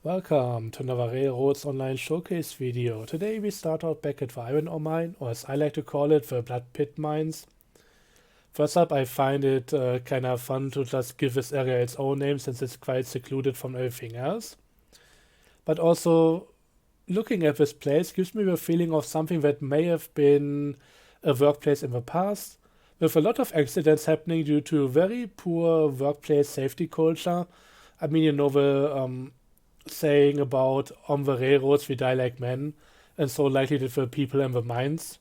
Welcome to Navarrero's online showcase video. Today we start out back at the iron ore mine, or as I like to call it, the blood pit mines. First up, I find it kind of fun to just give this area its own name since it's quite secluded from everything else. But also, looking at this place gives me the feeling of something that may have been a workplace in the past, with a lot of accidents happening due to very poor workplace safety culture. I mean, you know the saying about on the railroads we die like men, and so likely did the people in the mines.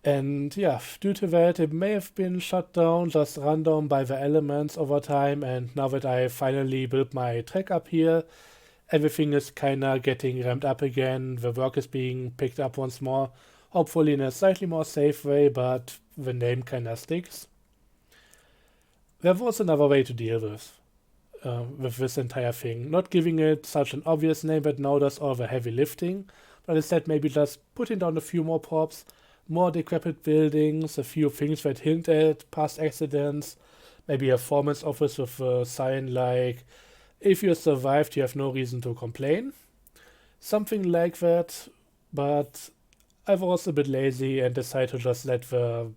And yeah, due to that, it may have been shut down, just run down by the elements over time. And now that I finally built my track up here, everything is kinda getting ramped up again. The work is being picked up once more, hopefully in a slightly more safe way, but the name kinda sticks. There was another way to deal with this entire thing. Not giving it such an obvious name that now does all the heavy lifting, but instead maybe just putting down a few more props, more decrepit buildings, a few things that hint at past accidents, maybe a foreman's office with a sign like, if you survived, you have no reason to complain. Something like that, but I was a bit lazy and decided to just let the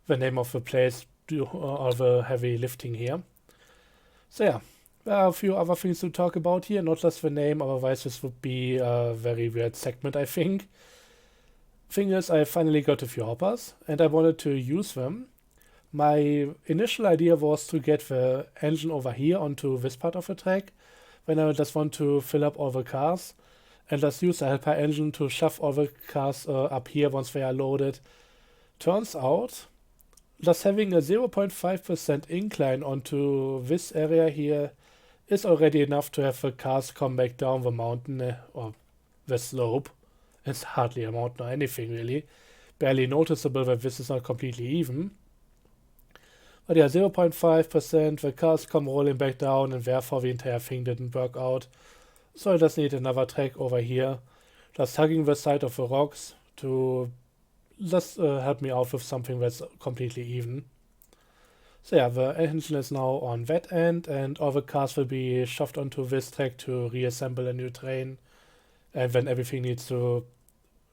name of the place do all the heavy lifting here. So yeah, there are a few other things to talk about here, not just the name, otherwise this would be a very weird segment, I think. Thing is, I finally got a few hoppers, and I wanted to use them. My initial idea was to get the engine over here onto this part of the track, when I just want to fill up all the cars, and just use the helper engine to shove all the cars up here once they are loaded. Turns out, just having a 0.5% incline onto this area here is already enough to have the cars come back down the mountain or the slope. It's hardly a mountain or anything really. Barely noticeable that this is not completely even. But yeah, 0.5%, the cars come rolling back down and therefore the entire thing didn't work out. So I just need another track over here. Just hugging the side of the rocks to just help me out with something that's completely even. So yeah, the engine is now on that end and all the cars will be shoved onto this track to reassemble a new train. And then everything needs to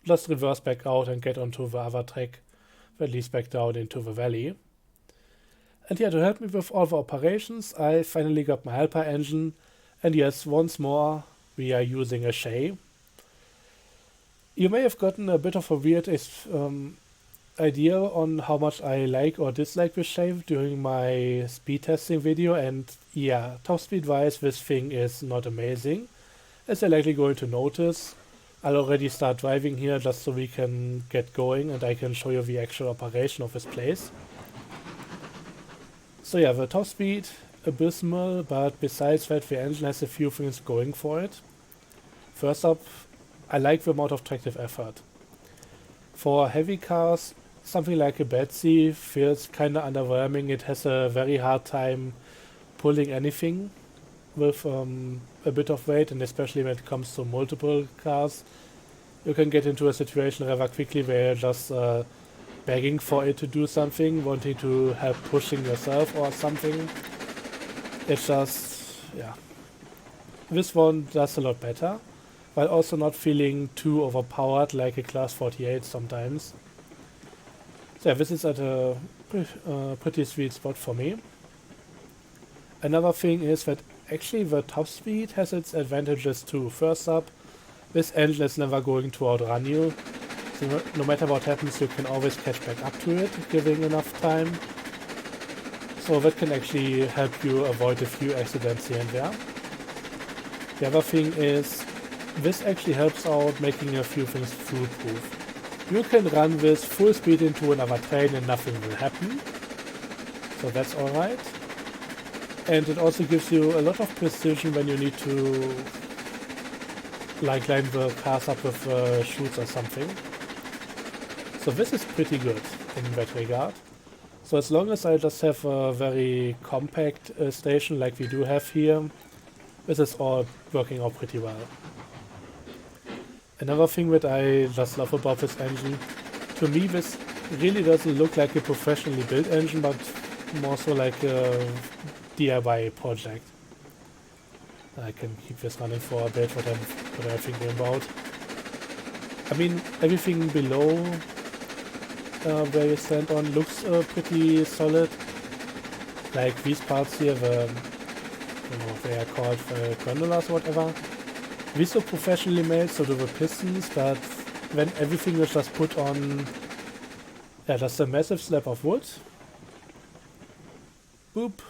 just reverse back out and get onto the other track that leads back down into the valley. And yeah, to help me with all the operations, I finally got my helper engine. And yes, once more, we are using a Shay. You may have gotten a bit of a weird idea on how much I like or dislike this Shay during my speed testing video, and yeah, top speed wise this thing is not amazing, as you're likely going to notice. I'll already start driving here just so we can get going and I can show you the actual operation of this place. So yeah, the top speed, abysmal, but besides that the engine has a few things going for it. First up, I like the amount of tractive effort. For heavy cars, something like a Betsy feels kinda underwhelming. It has a very hard time pulling anything with a bit of weight, and especially when it comes to multiple cars. You can get into a situation rather quickly where you're just begging for it to do something, wanting to help pushing yourself or something. It's just, yeah. This one does a lot better, while also not feeling too overpowered like a Class 48 sometimes. So yeah, this is at a pretty sweet spot for me. Another thing is that actually the top speed has its advantages too. First up, this engine is never going to outrun you. So no matter what happens, you can always catch back up to it, giving enough time. So that can actually help you avoid a few accidents here and there. The other thing is, this actually helps out making a few things foolproof. You can run this full speed into another train and nothing will happen. So that's alright. And it also gives you a lot of precision when you need to like line the cars up with chutes or something. So this is pretty good in that regard. So as long as I just have a very compact station like we do have here, this is all working out pretty well. Another thing that I just love about this engine, to me this really doesn't look like a professionally built engine, but more so like a DIY project. I can keep this running for a bit, what I'm thinking about. I mean, everything below where you stand on looks pretty solid. Like these parts here, I don't know if they are called gondolas or whatever. These are professionally made, so do the pistons, but when everything is just put on, yeah, just a massive slab of wood. Boop.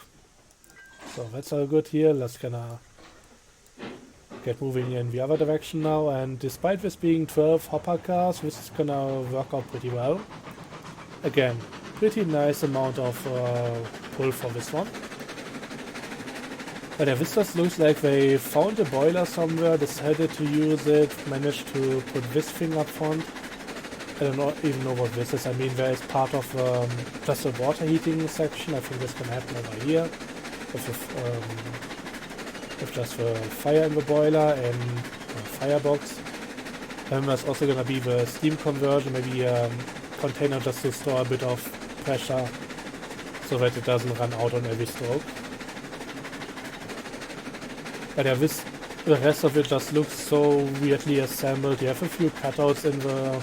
So that's all good here. Let's gonna get moving in the other direction now, and despite this being 12 hopper cars, this is gonna work out pretty well. Again, pretty nice amount of pull for this one. But yeah, this just looks like they found a boiler somewhere, decided to use it, managed to put this thing up front. I don't even know what this is. I mean, there is part of just a water heating section. I think this can happen over here with just the fire in the boiler and firebox. And there's also gonna be the steam conversion, maybe a container just to store a bit of pressure so that it doesn't run out on every stroke. But yeah, the rest of it just looks so weirdly assembled. You have a few cutouts in the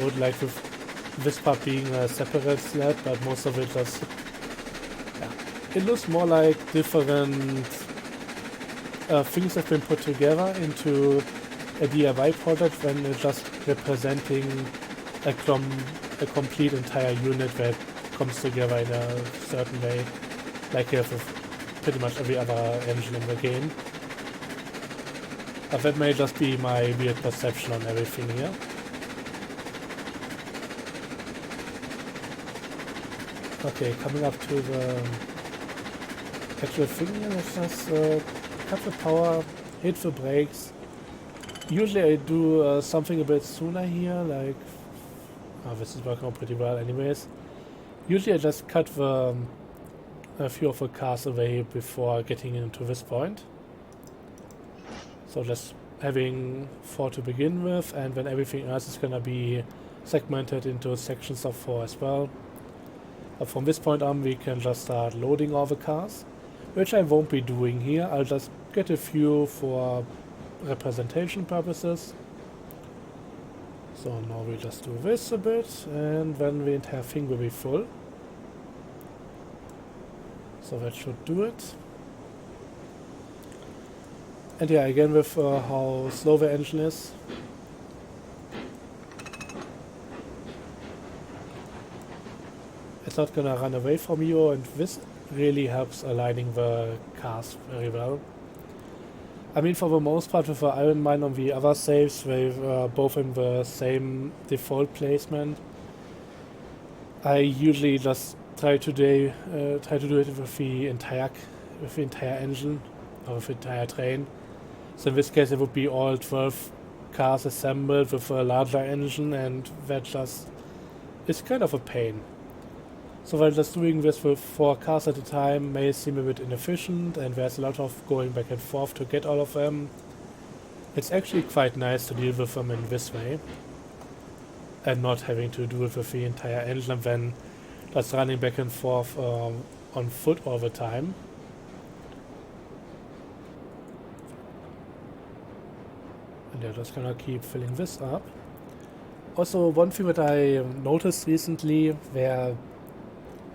wood, like with this part being a separate slab, but most of it just, yeah, it looks more like different things have been put together into a DIY product than it's just representing a complete entire unit that comes together in a certain way, like you have with pretty much every other engine in the game. But that may just be my weird perception on everything here. Okay, coming up to the actual thing here, let's just cut the power, hit the brakes. Usually I do something a bit sooner here, like... Oh, this is working out pretty well anyways. Usually I just cut a few of the cars away before getting into this point. So just having 4 to begin with, and then everything else is gonna be segmented into sections of 4 as well. But from this point on we can just start loading all the cars, which I won't be doing here. I'll just get a few for representation purposes. So now we just do this a bit, and then the entire thing will be full. So that should do it. And yeah, again with how slow the engine is. It's not gonna run away from you, and this really helps aligning the cars very well. I mean, for the most part with the Iron Mine on the other saves, they were both in the same default placement. I usually just try to do it with the entire engine, or with the entire train. So in this case it would be all 12 cars assembled with a larger engine, and that just is kind of a pain. So while just doing this with 4 cars at a time may seem a bit inefficient, and there's a lot of going back and forth to get all of them, it's actually quite nice to deal with them in this way, and not having to do it with the entire engine and then just running back and forth on foot all the time. And yeah, just gonna keep filling this up. Also, one thing that I noticed recently, there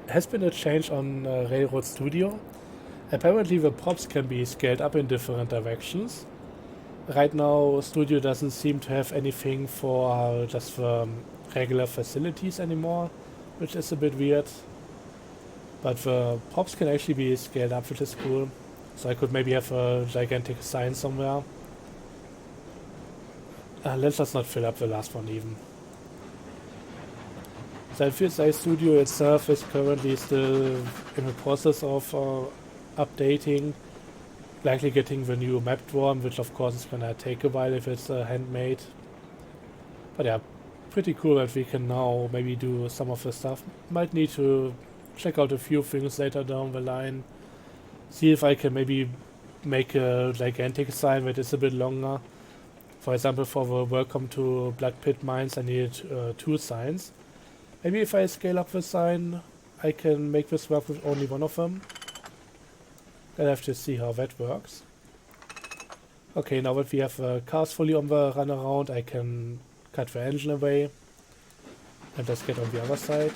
has been a change on Railroad Studio. Apparently the props can be scaled up in different directions. Right now Studio doesn't seem to have anything for just the regular facilities anymore, which is a bit weird. But the props can actually be scaled up, which is cool. So I could maybe have a gigantic sign somewhere. Let's just not fill up the last one even. So FSI Studio itself is currently still in the process of updating, likely getting the new map drawn, which of course is gonna take a while if it's handmade. But yeah, pretty cool that we can now maybe do some of the stuff. Might need to check out a few things later down the line. See if I can maybe make a gigantic sign that is a bit longer. For example, for the Welcome to Blood Pit Mines I needed 2 signs. Maybe if I scale up the sign, I can make this work with only one of them. I'll have to see how that works. Okay, now that we have cars fully on the run around, I can cut the engine away and just get on the other side.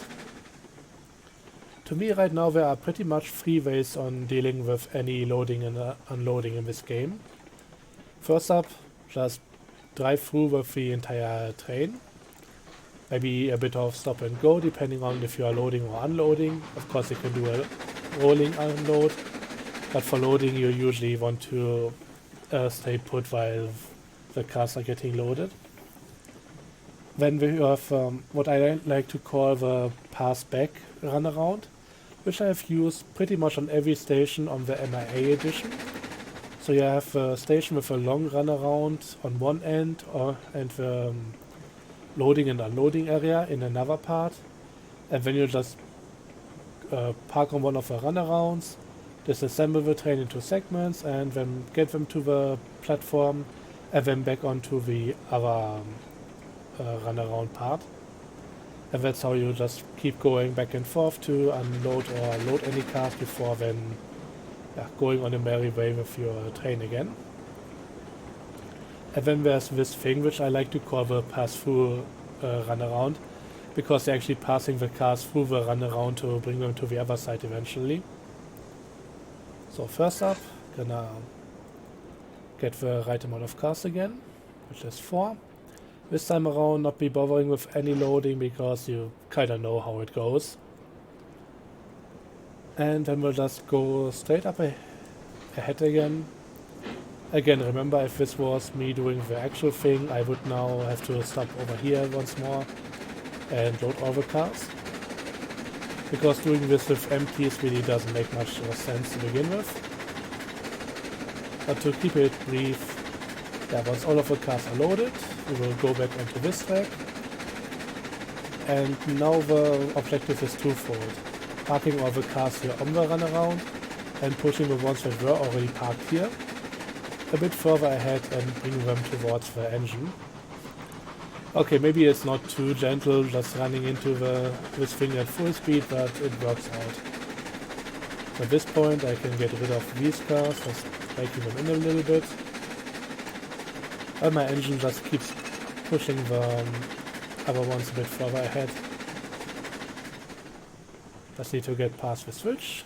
To me right now there are pretty much three ways on dealing with any loading and unloading in this game. First up, just drive through with the entire train. Maybe a bit of stop and go depending on if you are loading or unloading. Of course you can do a rolling unload, but for loading you usually want to stay put while the cars are getting loaded. Then we have what I like to call the pass back runaround, which I have used pretty much on every station on the MIA edition. So you have a station with a long runaround on one end and the loading and unloading area in another part. And then you just park on one of the runarounds, disassemble the train into segments and then get them to the platform and then back onto the other runaround part. And that's how you just keep going back and forth to unload or load any cars before then going on a merry way with your train again. And then there's this thing which I like to call the pass-through runaround, because they're actually passing the cars through the runaround to bring them to the other side eventually. So first up, gonna get the right amount of cars again, which is 4. This time around not be bothering with any loading because you kinda know how it goes. And then we'll just go straight up ahead again. Again, remember, if this was me doing the actual thing, I would now have to stop over here once more and load all the cars. Because doing this with empties really doesn't make much sense to begin with. But to keep it brief, once all of the cars are loaded, we will go back onto this track. And now the objective is twofold. Parking all the cars here on the runaround and pushing the ones that were already parked here a bit further ahead and bring them towards the engine. Okay, maybe it's not too gentle just running into this thing at full speed, but it works out. So at this point I can get rid of these cars, just breaking them in a little bit. And my engine just keeps pushing the other ones a bit further ahead. Just need to get past the switch.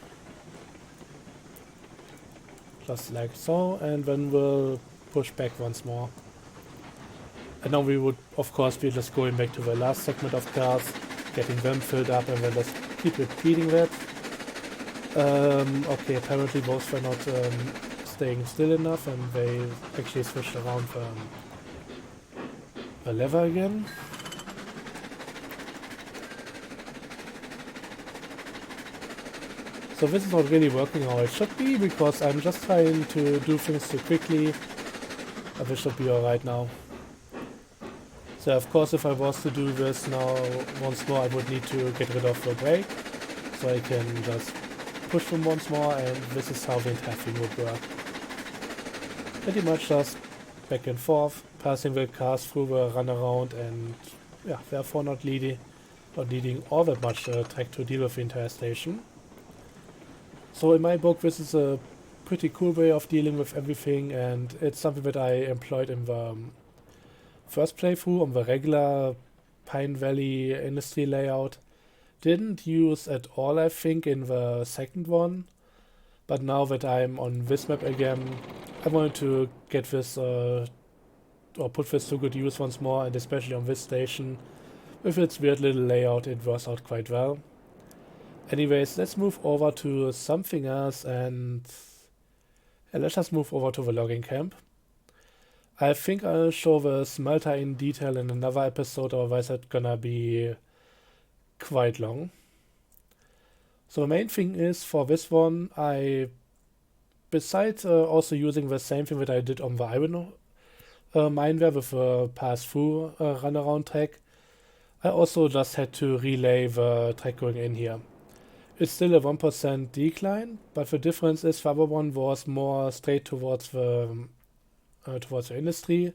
Just like so, and then we'll push back once more. And now we would, of course, be just going back to the last segment of cars, getting them filled up, and then just keep repeating that. Okay, apparently both were not staying still enough, and they actually switched around the lever again. So this is not really working how it should be, because I'm just trying to do things too quickly. But this should be alright now. So of course if I was to do this now once more, I would need to get rid of the brake. So I can just push them once more, and this is how the entire thing would work. Pretty much just back and forth, passing the cars through the runaround, and therefore not needing all that much track to deal with the entire station. So in my book this is a pretty cool way of dealing with everything, and it's something that I employed in the first playthrough on the regular Pine Valley industry layout. Didn't use at all, I think, in the second one, but now that I'm on this map again, I wanted to get this or put this to good use once more, and especially on this station. With its weird little layout, it works out quite well. Anyways, let's move over to something else, and let's just move over to the logging camp. I think I'll show the smelter in detail in another episode, otherwise it's gonna be quite long. So the main thing is, for this one, besides also using the same thing that I did on the Iron Mineware with the pass-through runaround track, I also just had to relay the track going in here. It's still a 1% decline, but the difference is the other one was more straight towards the industry,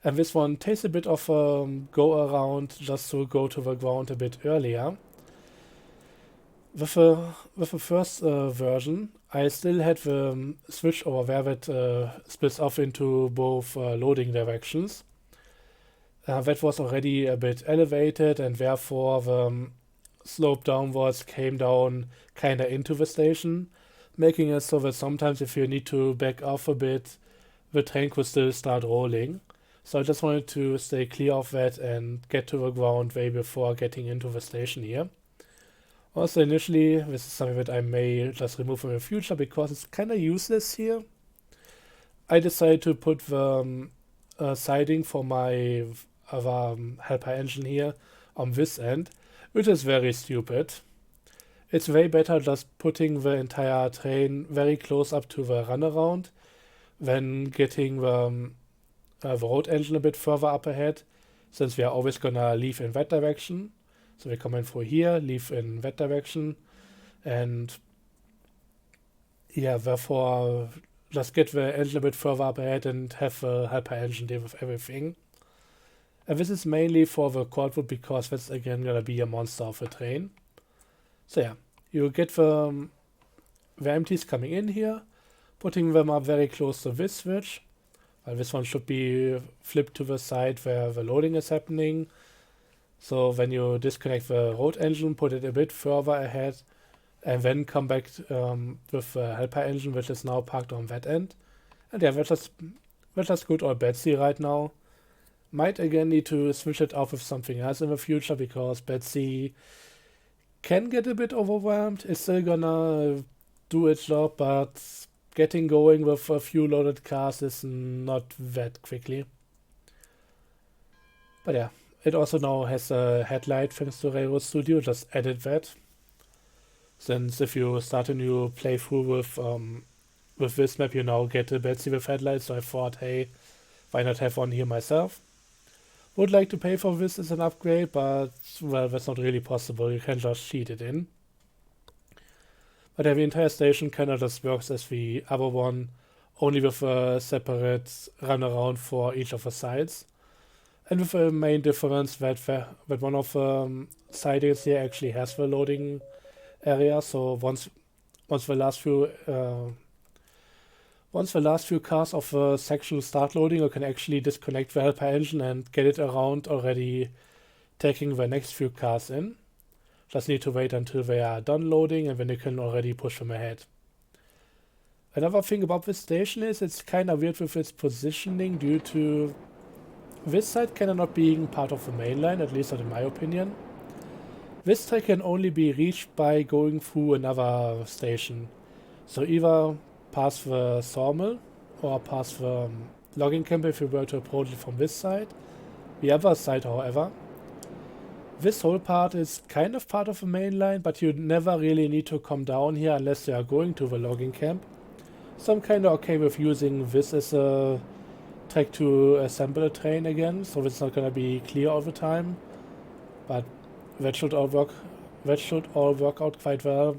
and this one takes a bit of a go around just to go to the ground a bit earlier. With the first version, I still had the switch over where that splits off into both loading directions. That was already a bit elevated, and therefore the slope downwards came down kinda into the station, making it so that sometimes if you need to back off a bit, the train could still start rolling. So I just wanted to stay clear of that and get to the ground way before getting into the station here. Also, initially, this is something that I may just remove in the future because it's kind of useless here. I decided to put the siding for my other helper engine here on this end, which is very stupid. It's way better just putting the entire train very close up to the runaround than getting the road engine a bit further up ahead, since we are always gonna leave in that direction. So we come in through here, leave in that direction, and yeah, therefore just get the engine a bit further up ahead and have the helper engine deal with everything. And this is mainly for the cordwood because that's again gonna be a monster of a train. So yeah, you get the empties coming in here, putting them up very close to this switch. Well, this one should be flipped to the side where the loading is happening. So when you disconnect the road engine, put it a bit further ahead, and then come back with the helper engine, which is now parked on that end. And yeah, that's just good old Betsy right now. Might again need to switch it off with something else in the future because Betsy can get a bit overwhelmed. It's still gonna do its job, but getting going with a few loaded cars is not that quickly. But yeah. It also now has a headlight thanks to Railroad Studio, just added that. Since if you start a new playthrough with this map, you now get a Betsy with headlights, so I thought, hey, why not have one here myself? Would like to pay for this as an upgrade, but well, that's not really possible, you can just cheat it in. But yeah, the entire station kinda just works as the other one, only with a separate runaround for each of the sides. And with the main difference that one of the sidings here actually has the loading area. So once the last few cars of the section start loading, you can actually disconnect the helper engine and get it around already taking the next few cars in. Just need to wait until they are done loading and then you can already push them ahead. Another thing about this station is it's kind of weird with its positioning due to this side cannot being part of the main line, at least not in my opinion. This track can only be reached by going through another station. So either past the sawmill or past the logging camp if you were to approach it from this side. The other side, however, this whole part is kind of part of the main line, but you never really need to come down here unless you are going to the logging camp. So I'm kind of okay with using this as a track to assemble a train again, so it's not gonna be clear all the time, but that should all work out quite well.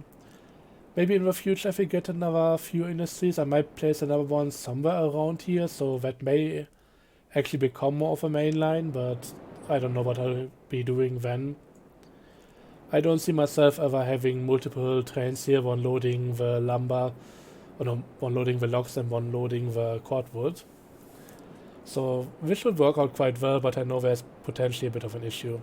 Maybe in the future if we get another few industries, I might place another one somewhere around here, so that may actually become more of a main line, but I don't know what I'll be doing then. I don't see myself ever having multiple trains here, one loading the lumber, or no, one loading the logs and one loading the cordwood. So this should work out quite well, but I know there's potentially a bit of an issue.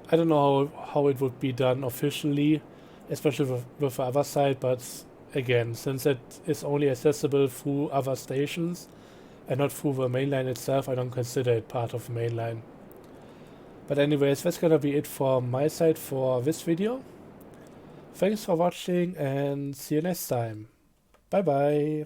I don't know how it would be done officially, especially with the other side, but again, since it is only accessible through other stations and not through the main line itself, I don't consider it part of the main line. But anyways, that's gonna be it from my side for this video. Thanks for watching and see you next time. Bye bye.